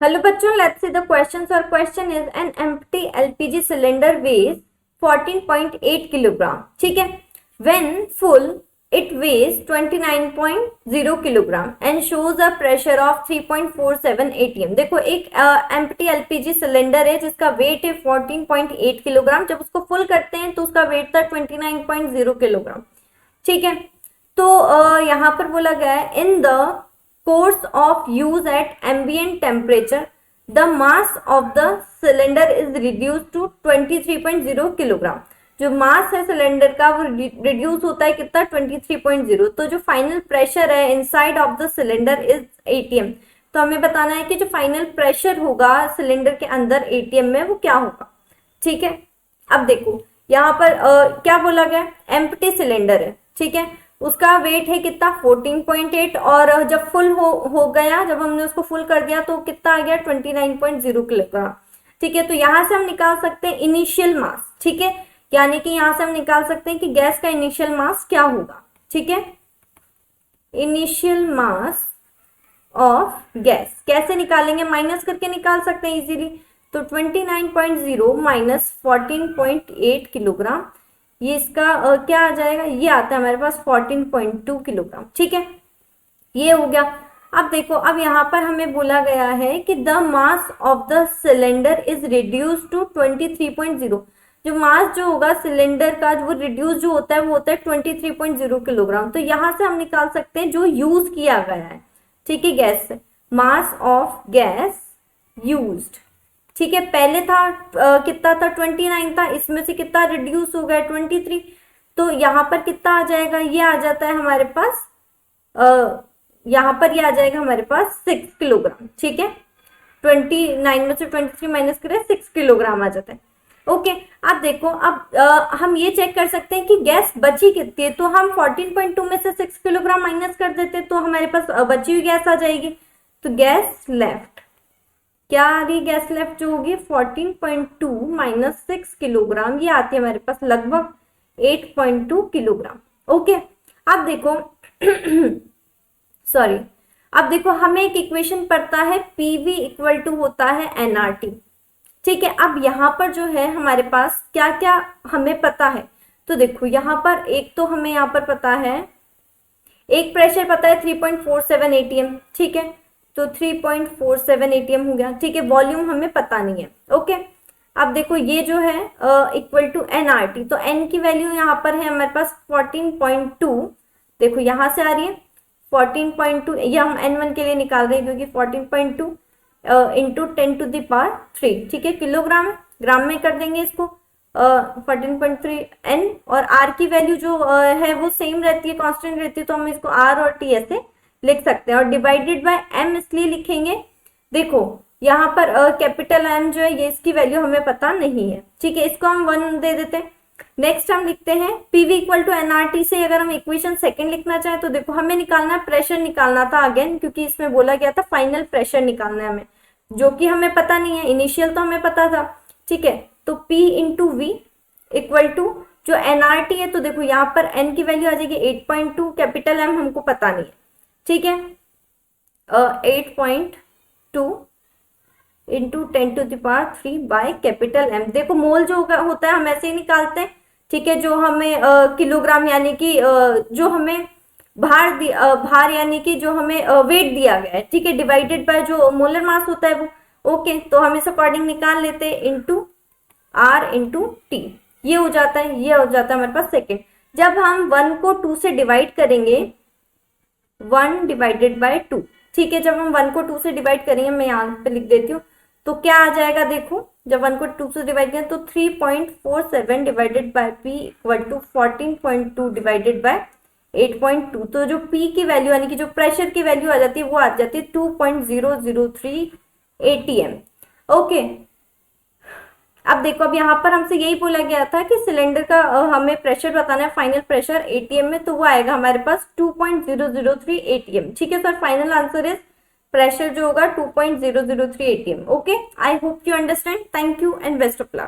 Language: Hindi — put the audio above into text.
हेलो बच्चों, लेट्स सी द क्वेश्चंस। और question is an empty LPG cylinder weighs 14.8 kilogram. ठीक है, when full it weighs 29.0 kilogram and shows a pressure of 3.47 ATM. देखो, एक एम्प्टी एलपीजी सिलेंडर है जिसका वेट है 14.8 किलोग्राम। जब उसको फुल करते हैं तो उसका वेट था 29.0 किलोग्राम। ठीक है, तो यहाँ पर बोला गया है in the course of use at ambient temperature the mass of the cylinder is reduced to 23.0 kilogram. जो मास है सिलेंडर का वो रिड्यूस होता है कितना, 23.0। तो जो फाइनल प्रेशर है inside of the cylinder is ATM. तो हमें बताना है कि जो फाइनल प्रेशर होगा सिलेंडर के अंदर एटीएम में वो क्या होगा। ठीक है, अब देखो यहाँ पर क्या बोला गया, एम्प्टी सिलेंडर है। ठीक है, उसका वेट है कितना, 14.8। और जब फुल हो गया, जब हमने उसको फुल कर दिया तो कितना आ गया, 29.0 किलोग्राम। ठीक है, तो यहां से हम निकाल सकते हैं इनिशियल मास। ठीक है, यानी कि यहां से हम निकाल सकते हैं कि गैस का इनिशियल मास क्या होगा। ठीक है, इनिशियल मास ऑफ गैस कैसे निकालेंगे, माइनस करके निकाल सकते हैं इजीली। तो 29.0 माइनस 14.8 किलोग्राम, ये इसका क्या आ जाएगा, ये आता है हमारे पास 14.2 किलोग्राम। ठीक है, ये हो गया। अब देखो, अब यहाँ पर हमें बोला गया है कि the mass of the cylinder is reduce to 23.0। जो मास जो होगा सिलेंडर का वो रिड्यूस जो होता है वो होता है 23.0 किलोग्राम। तो यहाँ से हम निकाल सकते हैं जो यूज किया गया है। ठीक है, गैस से मास ऑफ गैस यूज्ड। ठीक है, पहले था कितना था, 29 था, इसमें से कितना रिड्यूस हो गया, 23। तो यहाँ पर कितना आ जाएगा, ये आ जाता है हमारे पास यहाँ पर ये आ जाएगा हमारे पास 6 किलोग्राम। ठीक है, 29 में से 23 माइनस करें 6 किलोग्राम आ जाता है। ओके, अब देखो, अब हम ये चेक कर सकते हैं कि गैस बची कितनी है। तो हम 14.2 में से 6 किलोग्राम माइनस कर देते तो हमारे पास बची हुई गैस आ जाएगी। तो गैस लेफ्ट क्या आ रही, गैस लेफ्ट जो होगी 14.2 माइनस 6 किलोग्राम, ये आती है हमारे पास लगभग 8.2 किलोग्राम। ओके, अब देखो सॉरी, अब देखो हमें एक इक्वेशन पड़ता है पीवी इक्वल टू होता है एनआरटी। ठीक है, अब यहाँ पर जो है हमारे पास क्या क्या हमें पता है। तो देखो यहाँ पर एक तो हमें यहाँ पर पता है, एक प्रेशर पता है 3.47 एटीएम। ठीक है, तो 3.47 एटीएम हो गया। ठीक है, वॉल्यूम हमें पता नहीं है। ओके, अब देखो ये जो है इक्वल टू एनआरटी, तो एन की वैल्यू यहाँ पर है हमारे पास 14.2। देखो यहाँ से आ रही है 14.2, ये हम N1 के लिए निकाल रहे हैं क्योंकि 14.2 इंटू 10⁻3। ठीक है, किलोग्राम है, ग्राम में कर देंगे इसको 14.3 N। और R की वैल्यू जो है वो सेम रहती है, कांस्टेंट रहती है, तो हम इसको R और T ऐसे लिख सकते हैं। और डिवाइडेड बाय M इसलिए लिखेंगे, देखो यहाँ पर कैपिटल M जो है ये इसकी वैल्यू हमें पता नहीं है। ठीक है, इसको हम 1 दे देते हैं। नेक्स्ट हम लिखते हैं पीवी इक्वल टू एनआरटी से अगर हम इक्वेशन सेकंड लिखना चाहें तो देखो हमें निकालना प्रेशर निकालना था अगेन, क्योंकि इसमें बोला गया था फाइनल प्रेशर निकालना है हमें, जो कि हमें पता नहीं है। इनिशियल तो हमें पता था। ठीक है, तो P into V equal to जो एनआरटी है, तो देखो यहाँ पर एन की वैल्यू आ जाएगी 8.2, कैपिटल एम हमको पता नहीं है। ठीक है, 8.2 इंटू 10⁻³ बाय कैपिटल एम। देखो मोल जो होता है हम ऐसे ही निकालते हैं। ठीक है, जो हमें किलोग्राम यानी कि जो हमें भार यानी कि जो हमें वेट दिया गया है, ठीक है, डिवाइडेड बाय जो मोलर मास होता है वो। ओके, तो हम इस अकॉर्डिंग निकाल लेते हैं इंटू आर इंटू टी, ये हो जाता है, ये हो जाता है हमारे पास सेकेंड। जब हम 1 को 2 से डिवाइड करेंगे, 1 डिवाइडेड बाय 2। ठीक है, जब हम 1 को 2 से डिवाइड करेंगे, मैं यहाँ पे लिख देती हूँ, तो क्या आ जाएगा, देखो जब 1 को 2 से डिवाइड करें तो 3.47 divided by P equal to 14.2 divided by 8.2। तो जो P की वैल्यू यानी कि जो प्रेशर की वैल्यू आ जाती है वो आ जाती है 2.003 ATM। ओके, अब देखो, अब यहाँ पर हमसे यही बोला गया था कि सिलेंडर का हमें प्रेशर बताना है, फाइनल प्रेशर एटीएम में, तो वो आएगा हमारे पास 2.003 ATM। ठीक है sir, final answer is pressure जो होगा 2.003 ATM। Okay, I hope you understand. Thank you and best of luck.